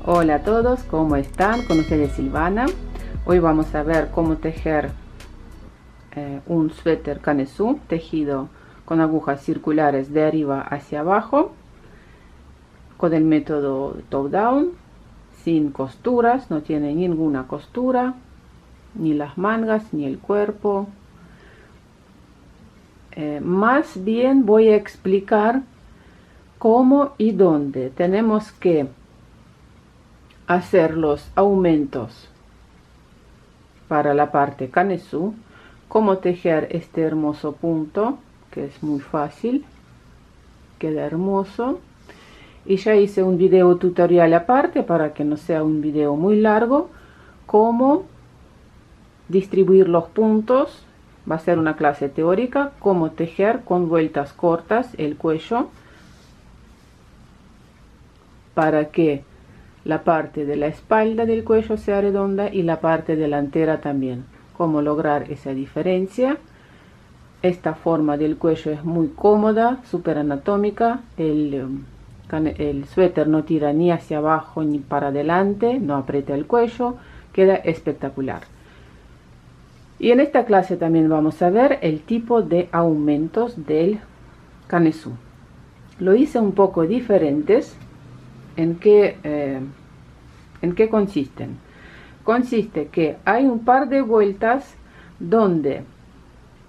Hola a todos, ¿cómo están? Con ustedes Silvana. Hoy vamos a ver cómo tejer un suéter canesú tejido con agujas circulares de arriba hacia abajo con el método top down, sin costuras, no tiene ninguna costura, ni las mangas ni el cuerpo. Más bien voy a explicar cómo y dónde tenemos que hacer los aumentos para la parte canesú, cómo tejer este hermoso punto, que es muy fácil, queda hermoso. Y ya hice un video tutorial aparte para que no sea un video muy largo, cómo distribuir los puntos. Va a ser una clase teórica, cómo tejer con vueltas cortas el cuello para que la parte de la espalda del cuello sea redonda y la parte delantera también. Cómo lograr esa diferencia. Esta forma del cuello es muy cómoda, súper anatómica. El suéter no tira ni hacia abajo ni para adelante, no aprieta el cuello, queda espectacular. Y en esta clase también vamos a ver el tipo de aumentos del canesú. Lo hice un poco diferentes. ¿En qué consisten? Consiste que hay un par de vueltas donde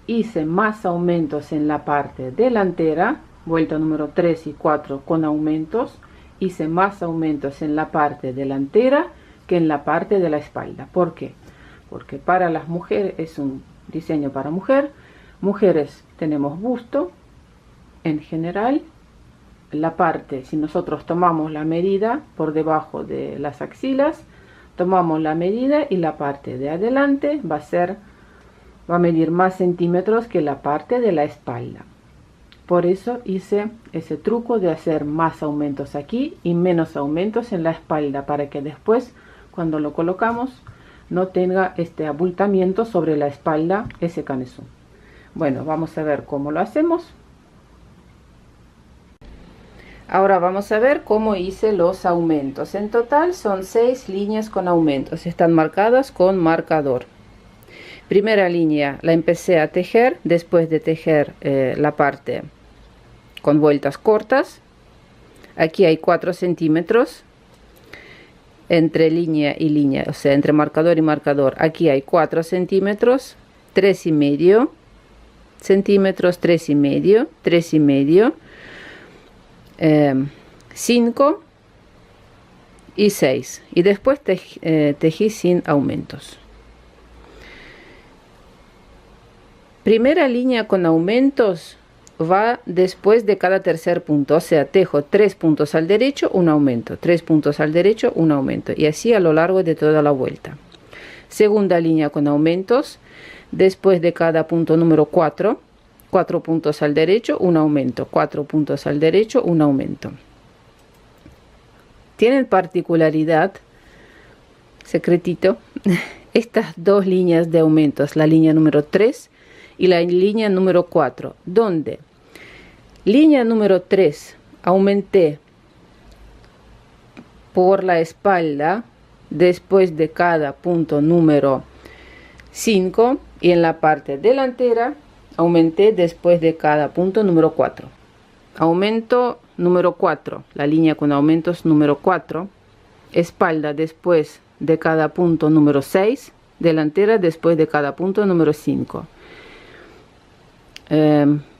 hice más aumentos en la parte delantera, vuelta número 3 y 4 con aumentos, hice más aumentos en la parte delantera que en la parte de la espalda. ¿Por qué? Porque para las mujeres es un diseño para mujeres tenemos busto en general. La parte, si nosotros tomamos la medida por debajo de las axilas, tomamos la medida y la parte de adelante va a medir más centímetros que la parte de la espalda. Por eso hice ese truco de hacer más aumentos aquí y menos aumentos en la espalda, para que después cuando lo colocamos no tenga este abultamiento sobre la espalda ese canesú. Bueno, vamos a ver cómo lo hacemos. Ahora vamos a ver cómo hice los aumentos. En total son 6 líneas con aumentos. Están marcadas con marcador. Primera línea la empecé a tejer después de tejer la parte con vueltas cortas. Aquí hay 4 centímetros entre línea y línea, o sea, entre marcador y marcador. Aquí hay 4 centímetros, 3,5 centímetros, 3,5, 3,5. 5 y 6, y después tejí sin aumentos. Primera línea con aumentos va después de cada tercer punto, o sea, tejo 3 puntos al derecho, un aumento, 3 puntos al derecho, un aumento, y así a lo largo de toda la vuelta. Segunda línea con aumentos, después de cada punto número 4 puntos al derecho, un aumento, 4 puntos al derecho, un aumento. Tienen particularidad, secretito, estas dos líneas de aumentos, la línea número 3 y la línea número 4, donde línea número 3 aumenté por la espalda después de cada punto número 5, y en la parte delantera aumenté después de cada punto número 4. Aumento número 4, la línea con aumentos número 4, espalda después de cada punto número 6, delantera después de cada punto número 5.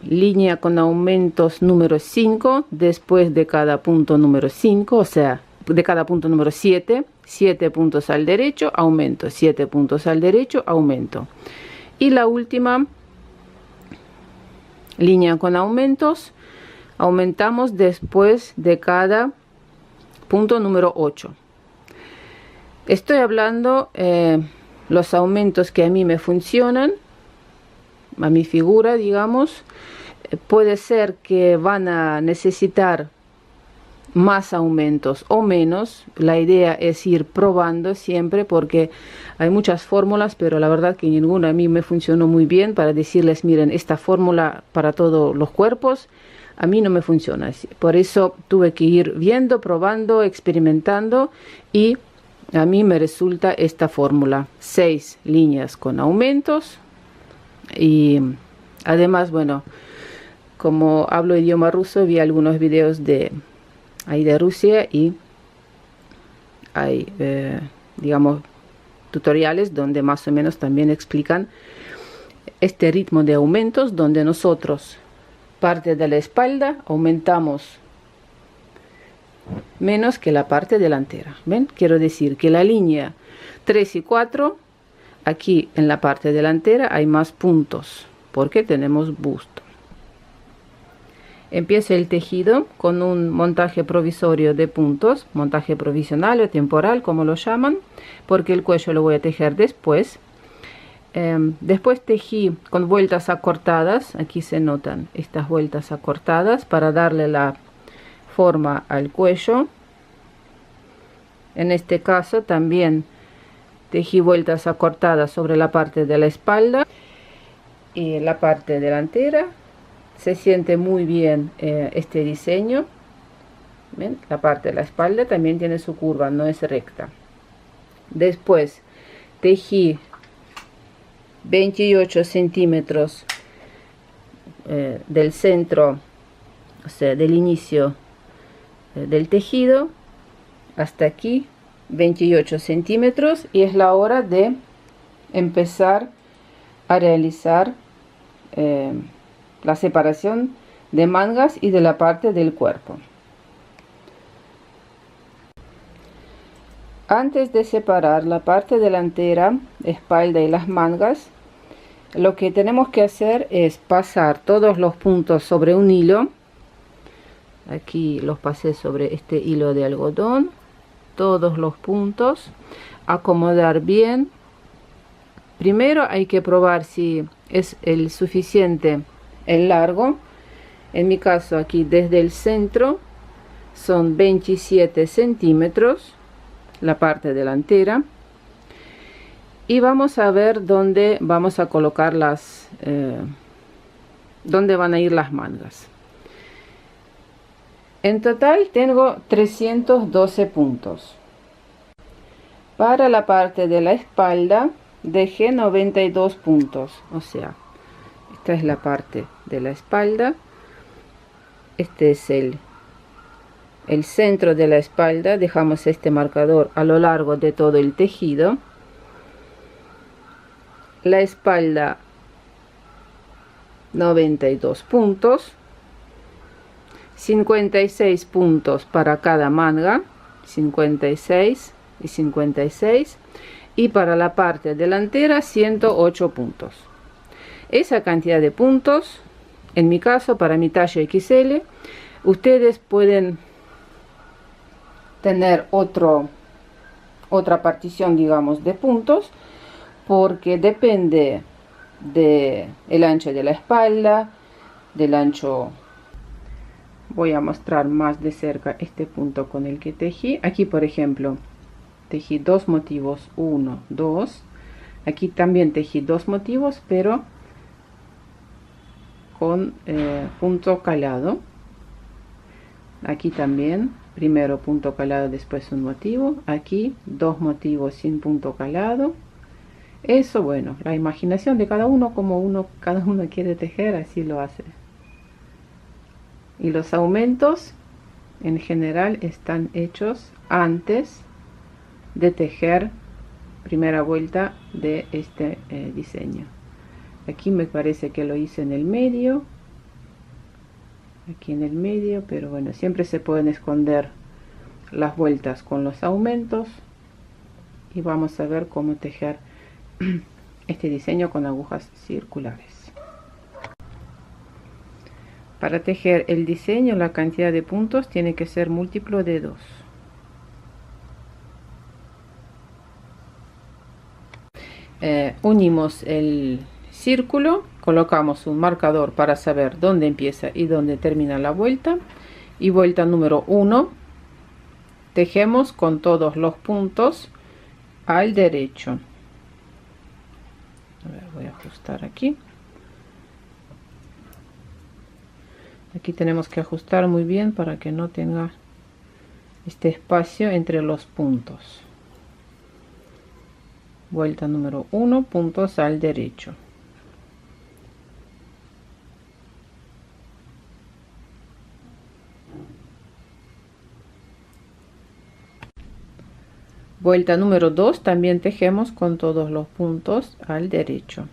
Línea con aumentos número 5 después de cada punto número 5, o sea, de cada punto número 7, 7 puntos al derecho, aumento, 7 puntos al derecho, aumento. Y la última línea con aumentos, aumentamos después de cada punto número 8. Estoy hablando los aumentos que a mí me funcionan, a mi figura, digamos. Puede ser que van a necesitar más aumentos o menos. La idea es ir probando siempre, porque hay muchas fórmulas, pero la verdad que ninguna a mí me funcionó muy bien para decirles, miren, esta fórmula para todos los cuerpos a mí no me funciona. Por eso tuve que ir viendo, probando, experimentando, y a mí me resulta esta fórmula: 6 líneas con aumentos. Y además, bueno, como hablo idioma ruso, vi algunos videos de Rusia, y hay digamos tutoriales donde más o menos también explican este ritmo de aumentos, donde nosotros parte de la espalda aumentamos menos que la parte delantera. ¿Ven? Quiero decir que la línea 3 y 4, aquí en la parte delantera hay más puntos porque tenemos busto. Empiezo el tejido con un montaje provisorio de puntos, montaje provisional o temporal, como lo llaman, porque el cuello lo voy a tejer después. Después tejí con vueltas acortadas. Aquí se notan estas vueltas acortadas para darle la forma al cuello. En este caso también tejí vueltas acortadas sobre la parte de la espalda y la parte delantera. Se siente muy bien este diseño. ¿Ven? La parte de la espalda también tiene su curva, no es recta. Después tejí 28 centímetros del centro, o sea, del inicio del tejido hasta aquí, 28 centímetros, y es la hora de empezar a realizar la separación de mangas y de la parte del cuerpo. Antes de separar la parte delantera, espalda y las mangas, lo que tenemos que hacer es pasar todos los puntos sobre un hilo. Aquí los pasé sobre este hilo de algodón, todos los puntos, acomodar bien. Primero hay que probar si es el suficiente el largo. En mi caso, aquí desde el centro son 27 centímetros la parte delantera, y vamos a ver dónde vamos a colocar las dónde van a ir las mangas. En total tengo 312 puntos. Para la parte de la espalda dejé 92 puntos, o sea, esta es la parte de la espalda, este es el centro de la espalda. Dejamos este marcador a lo largo de todo el tejido. La espalda 92 puntos, 56 puntos para cada manga, 56 y 56, y para la parte delantera 108 puntos. Esa cantidad de puntos, en mi caso, para mi talla XL, ustedes pueden tener otra partición, digamos, de puntos, porque depende de el ancho de la espalda, del ancho. Voy a mostrar más de cerca este punto con el que tejí. Aquí, por ejemplo, tejí dos motivos, 1, 2. Aquí también tejí dos motivos, pero con punto calado. Aquí también, primero punto calado, después un motivo. Aquí dos motivos sin punto calado. Eso, bueno, la imaginación de cada uno, como cada uno quiere tejer, así lo hace. Y los aumentos en general están hechos antes de tejer primera vuelta de este diseño. Aquí me parece que lo hice en el medio, aquí en el medio, pero bueno, siempre se pueden esconder las vueltas con los aumentos. Y vamos a ver cómo tejer este diseño con agujas circulares. Para tejer el diseño, la cantidad de puntos tiene que ser múltiplo de 2. Unimos el círculo, colocamos un marcador para saber dónde empieza y dónde termina la vuelta, y vuelta número 1 tejemos con todos los puntos al derecho. A ver, voy a ajustar aquí. Aquí tenemos que ajustar muy bien para que no tenga este espacio entre los puntos. Vuelta número 1, puntos al derecho. Vuelta número 2, también tejemos con todos los puntos al derecho.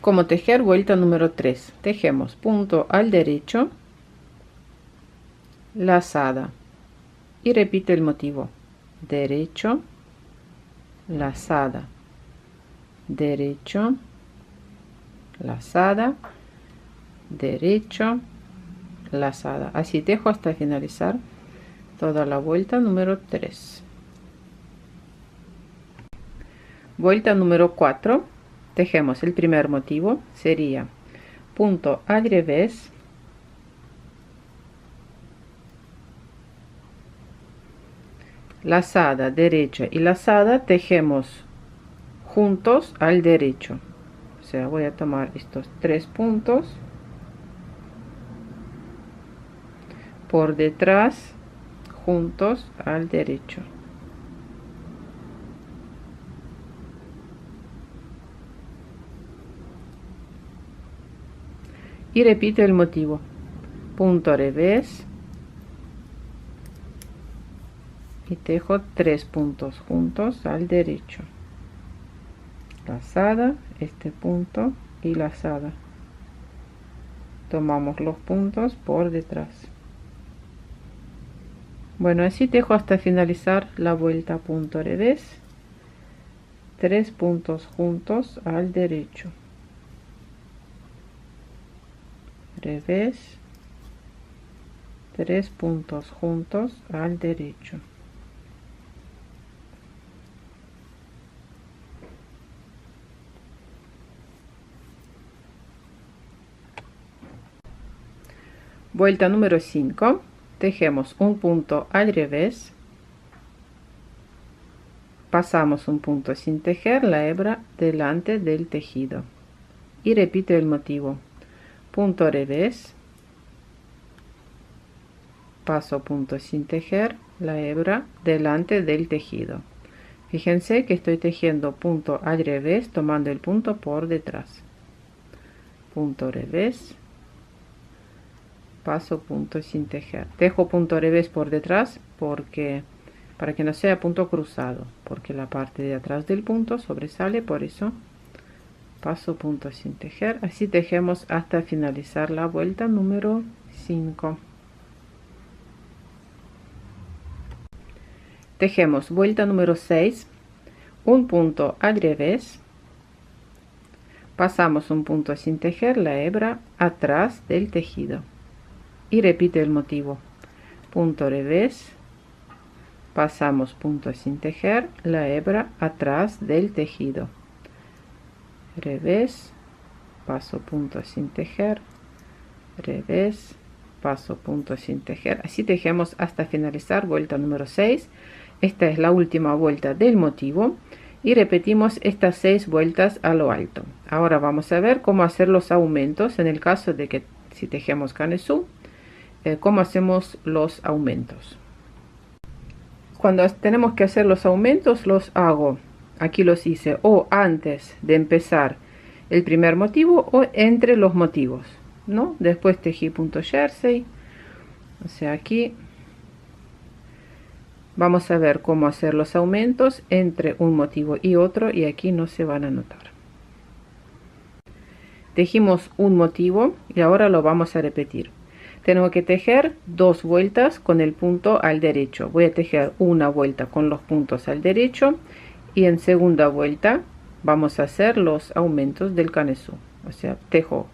Como tejer vuelta número 3, tejemos punto al derecho, lazada y repite el motivo: derecho, lazada, derecho, lazada, derecho, lazada. Así tejo hasta finalizar toda la vuelta número 3. Vuelta número 4, tejemos el primer motivo, sería punto al revés, lazada, derecha y lazada, tejemos juntos al derecho. O sea, voy a tomar estos 3 puntos por detrás, juntos al derecho. Y repito el motivo: punto revés y tejo 3 puntos juntos al derecho, lazada, este punto y lazada. Tomamos los puntos por detrás. Bueno, así tejo hasta finalizar la vuelta punto revés, 3 puntos juntos al derecho, revés, 3 puntos juntos al derecho. Vuelta número 5, tejemos un punto al revés, pasamos un punto sin tejer la hebra delante del tejido y repite el motivo: punto revés, paso punto sin tejer la hebra delante del tejido. Fíjense que estoy tejiendo punto al revés tomando el punto por detrás, punto revés, paso punto sin tejer. Tejo punto revés por detrás porque para que no sea punto cruzado, porque la parte de atrás del punto sobresale, por eso paso punto sin tejer. Así tejemos hasta finalizar la vuelta número 5. Tejemos vuelta número 6, un punto al revés, pasamos un punto sin tejer la hebra atrás del tejido y repite el motivo: punto revés, pasamos punto sin tejer la hebra atrás del tejido, revés, paso punto sin tejer, revés, paso punto sin tejer. Así tejemos hasta finalizar vuelta número 6. Esta es la última vuelta del motivo y repetimos estas 6 vueltas a lo alto. Ahora vamos a ver cómo hacer los aumentos en el caso de que si tejemos canesú, cómo hacemos los aumentos. Cuando tenemos que hacer los aumentos los hago, aquí los hice o antes de empezar el primer motivo o entre los motivos, ¿no? Después tejí punto jersey, o sea, aquí vamos a ver cómo hacer los aumentos entre un motivo y otro y aquí no se van a notar. Tejimos un motivo y ahora lo vamos a repetir. Tengo que tejer 2 vueltas con el punto al derecho. Voy a tejer una vuelta con los puntos al derecho y en segunda vuelta vamos a hacer los aumentos del canesú. O sea, tejo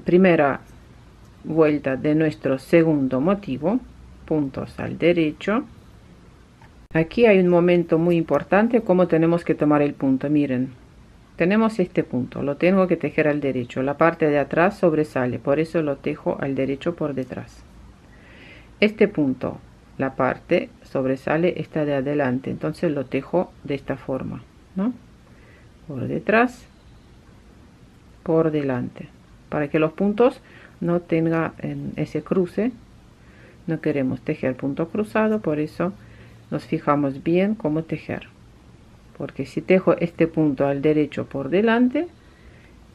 primera vuelta de nuestro segundo motivo, puntos al derecho. Aquí hay un momento muy importante, cómo tenemos que tomar el punto. Miren, tenemos este punto, lo tengo que tejer al derecho, la parte de atrás sobresale, por eso lo tejo al derecho por detrás. Este punto, la parte sobresale, está de adelante, entonces lo tejo de esta forma, ¿no? Por detrás, por delante, para que los puntos no tengan ese cruce. No queremos tejer punto cruzado, por eso nos fijamos bien cómo tejer, porque si tejo este punto al derecho por delante,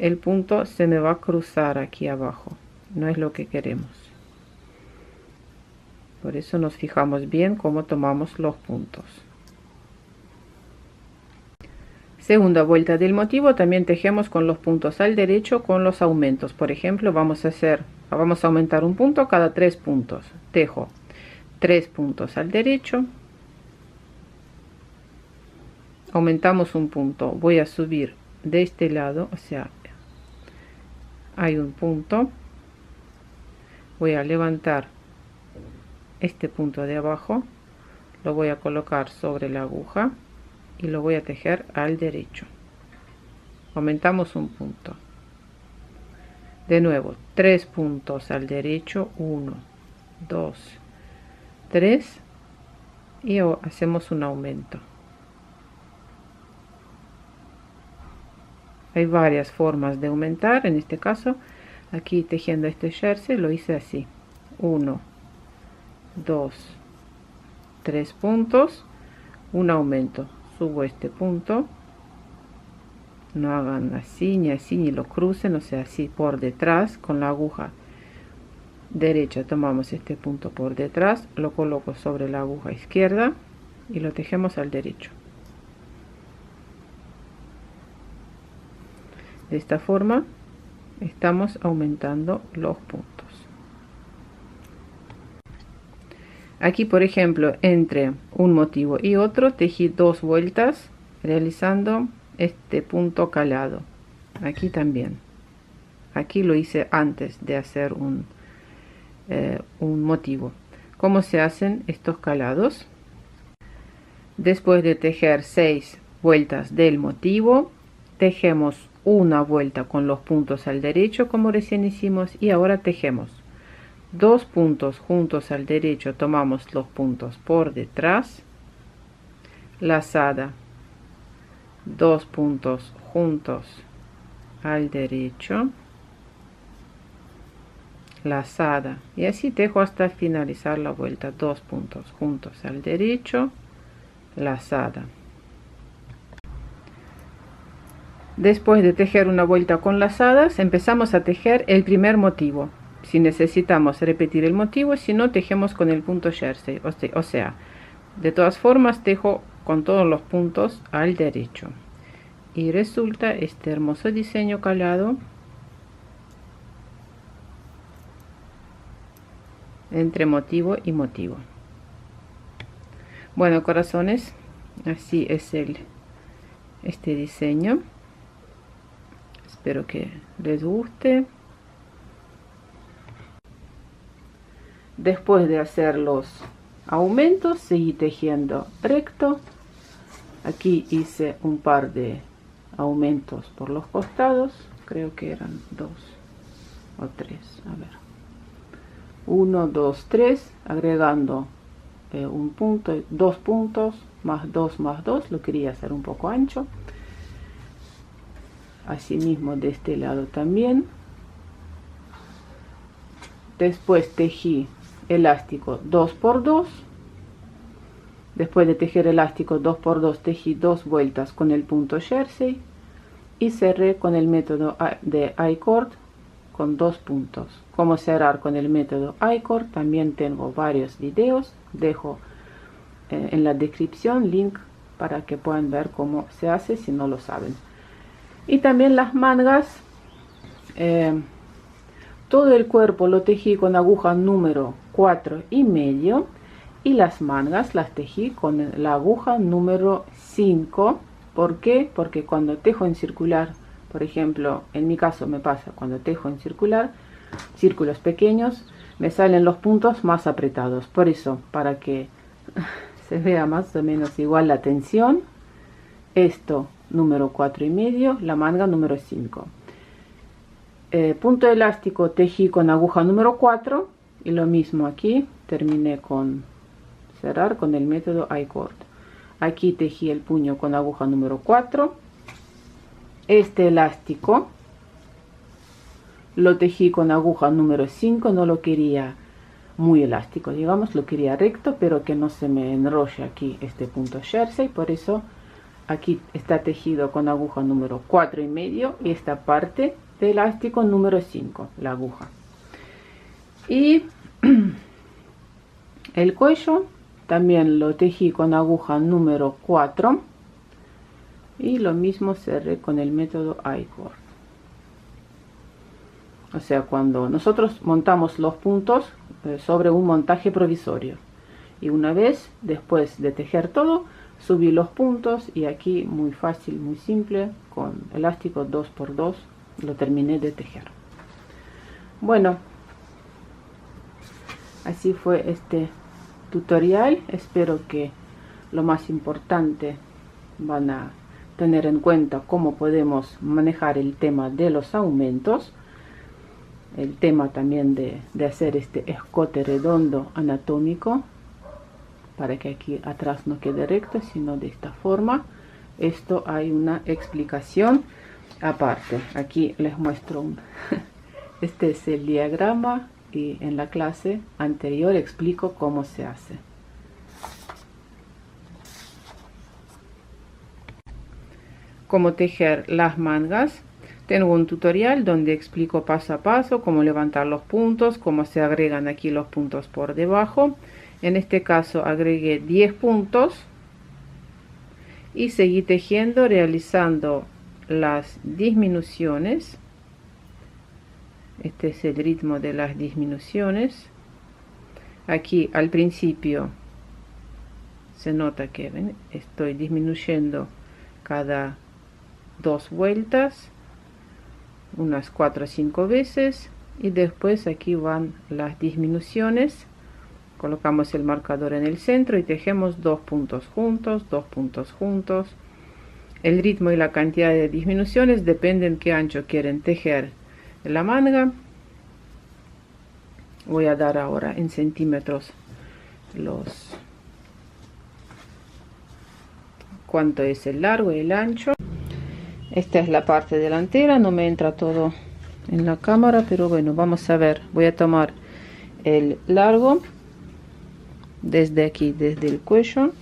el punto se me va a cruzar aquí abajo, no es lo que queremos. Por eso nos fijamos bien cómo tomamos los puntos. Segunda vuelta del motivo, también tejemos con los puntos al derecho con los aumentos. Por ejemplo, vamos a aumentar un punto cada 3 puntos. Tejo 3 puntos al derecho, aumentamos un punto, voy a subir de este lado, o sea, hay un punto, voy a levantar este punto de abajo, lo voy a colocar sobre la aguja y lo voy a tejer al derecho. Aumentamos un punto, de nuevo 3 puntos al derecho, 1, 2, 3 y hacemos un aumento. Hay varias formas de aumentar, en este caso aquí tejiendo este jersey lo hice así: 1, 2, 3 puntos, un aumento, subo este punto, no hagan así ni lo crucen, o sea, así por detrás con la aguja derecha tomamos este punto por detrás, lo coloco sobre la aguja izquierda y lo tejemos al derecho. De esta forma estamos aumentando los puntos. Aquí, por ejemplo, entre un motivo y otro tejí 2 vueltas realizando este punto calado. Aquí también, aquí lo hice antes de hacer un motivo. ¿Cómo se hacen estos calados? Después de tejer 6 vueltas del motivo, tejemos una vuelta con los puntos al derecho como recién hicimos, y ahora tejemos 2 puntos juntos al derecho, tomamos los puntos por detrás, lazada, 2 puntos juntos al derecho, lazada, y así tejo hasta finalizar la vuelta. 2 puntos juntos al derecho, lazada. Después de tejer una vuelta con lazadas, empezamos a tejer el primer motivo. Si necesitamos repetir el motivo, si no, tejemos con el punto jersey, o sea, de todas formas tejo con todos los puntos al derecho y resulta este hermoso diseño calado entre motivo y motivo. Bueno, corazones, así es este diseño. Espero que les guste. Después de hacer los aumentos, seguí tejiendo recto. Aquí hice un par de aumentos por los costados, creo que eran 2 o 3, a ver, 1, 2, 3, agregando un punto, 2 puntos, más 2 más 2, lo quería hacer un poco ancho. Asimismo de este lado también. Después tejí elástico 2 por 2. Después de tejer elástico 2 por 2 tejí 2 vueltas con el punto jersey y cerré con el método de I-cord con 2 puntos. Cómo cerrar con el método I-cord también tengo varios videos, dejo en la descripción link para que puedan ver cómo se hace si no lo saben. Y también las mangas, todo el cuerpo lo tejí con aguja número 4,5 y las mangas las tejí con la aguja número 5. ¿Por qué? Porque cuando tejo en circular, por ejemplo, en mi caso me pasa, cuando tejo en circular, círculos pequeños, me salen los puntos más apretados. Por eso, para que se vea más o menos igual la tensión, esto número 4,5, la manga número 5. Punto elástico tejí con aguja número 4 y lo mismo aquí, terminé con cerrar con el método I-cord. Aquí tejí el puño con aguja número 4. Este elástico lo tejí con aguja número 5, no lo quería muy elástico, digamos, lo quería recto, pero que no se me enrolle aquí este punto jersey, por eso aquí está tejido con aguja número 4,5 y esta parte de elástico número 5, la aguja. Y el cuello también lo tejí con aguja número 4 y lo mismo cerré con el método I-cord. O sea, cuando nosotros montamos los puntos sobre un montaje provisorio, y una vez después de tejer todo, subí los puntos y aquí muy fácil, muy simple, con elástico 2×2 lo terminé de tejer. Bueno, así fue este tutorial. Espero que lo más importante van a tener en cuenta cómo podemos manejar el tema de los aumentos, el tema también de hacer este escote redondo anatómico para que aquí atrás no quede recto, sino de esta forma. Esto hay una explicación aparte. Aquí les muestro este es el diagrama y en la clase anterior explico cómo se hace. Cómo tejer las mangas. Tengo un tutorial donde explico paso a paso cómo levantar los puntos, cómo se agregan aquí los puntos por debajo. En este caso agregué 10 puntos y seguí tejiendo realizando las disminuciones. Este es el ritmo de las disminuciones. Aquí al principio se nota que ¿ven? Estoy disminuyendo cada 2 vueltas, unas 4 o 5 veces, y después aquí van las disminuciones. Colocamos el marcador en el centro y tejemos 2 puntos juntos, 2 puntos juntos. El ritmo y la cantidad de disminuciones dependen qué ancho quieren tejer la manga. Voy a dar ahora en centímetros cuánto es el largo y el ancho. Esta es la parte delantera, no me entra todo en la cámara, pero bueno, vamos a ver. Voy a tomar el largo desde aquí, desde el cuello,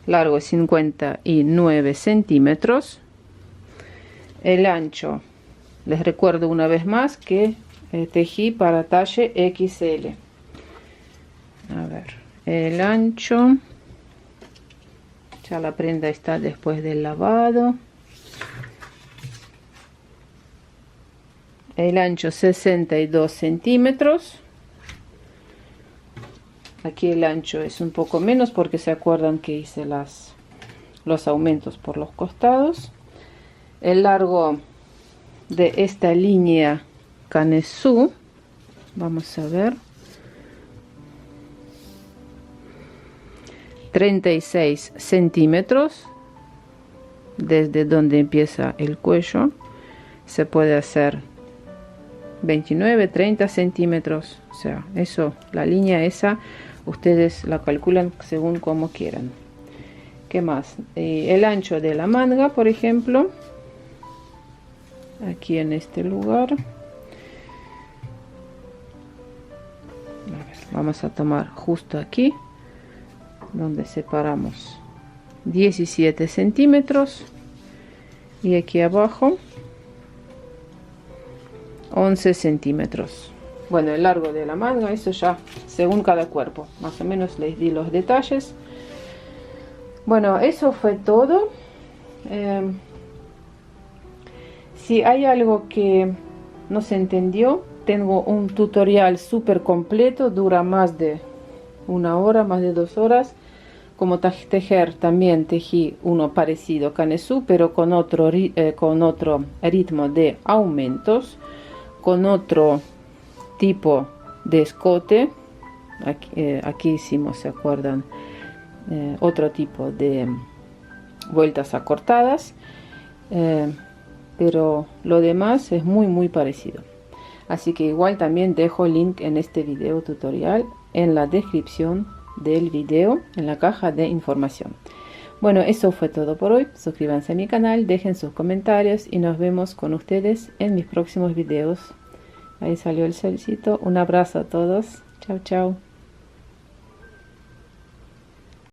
largo 59 centímetros. El ancho, les recuerdo una vez más que tejí para talle XL. A ver, el ancho, ya la prenda está después del lavado. El ancho 62 centímetros. Aquí el ancho es un poco menos porque se acuerdan que hice los aumentos por los costados. El largo de esta línea Canesú, vamos a ver, 36 centímetros desde donde empieza el cuello. Se puede hacer 29, 30 centímetros, o sea, eso, la línea esa ustedes la calculan según como quieran. ¿Qué más? El ancho de la manga, por ejemplo, aquí en este lugar, vamos a tomar justo aquí donde separamos 17 centímetros y aquí abajo 11 centímetros. Bueno, el largo de la manga, eso ya según cada cuerpo, más o menos les di los detalles. Bueno, eso fue todo. Si hay algo que no se entendió, tengo un tutorial súper completo, dura más de 1 hora, más de 2 horas. Como tejer, también tejí uno parecido a Canesú, pero con otro ritmo de aumentos, con otro tipo de escote. Aquí hicimos, ¿se acuerdan? otro tipo de vueltas acortadas, pero lo demás es muy parecido. Así que igual también dejo el link en este video tutorial en la descripción del video, en la caja de información. Bueno, eso fue todo por hoy. Suscríbanse a mi canal, dejen sus comentarios y nos vemos con ustedes en mis próximos videos. Ahí salió el solcito. Un abrazo a todos. Chao, chao.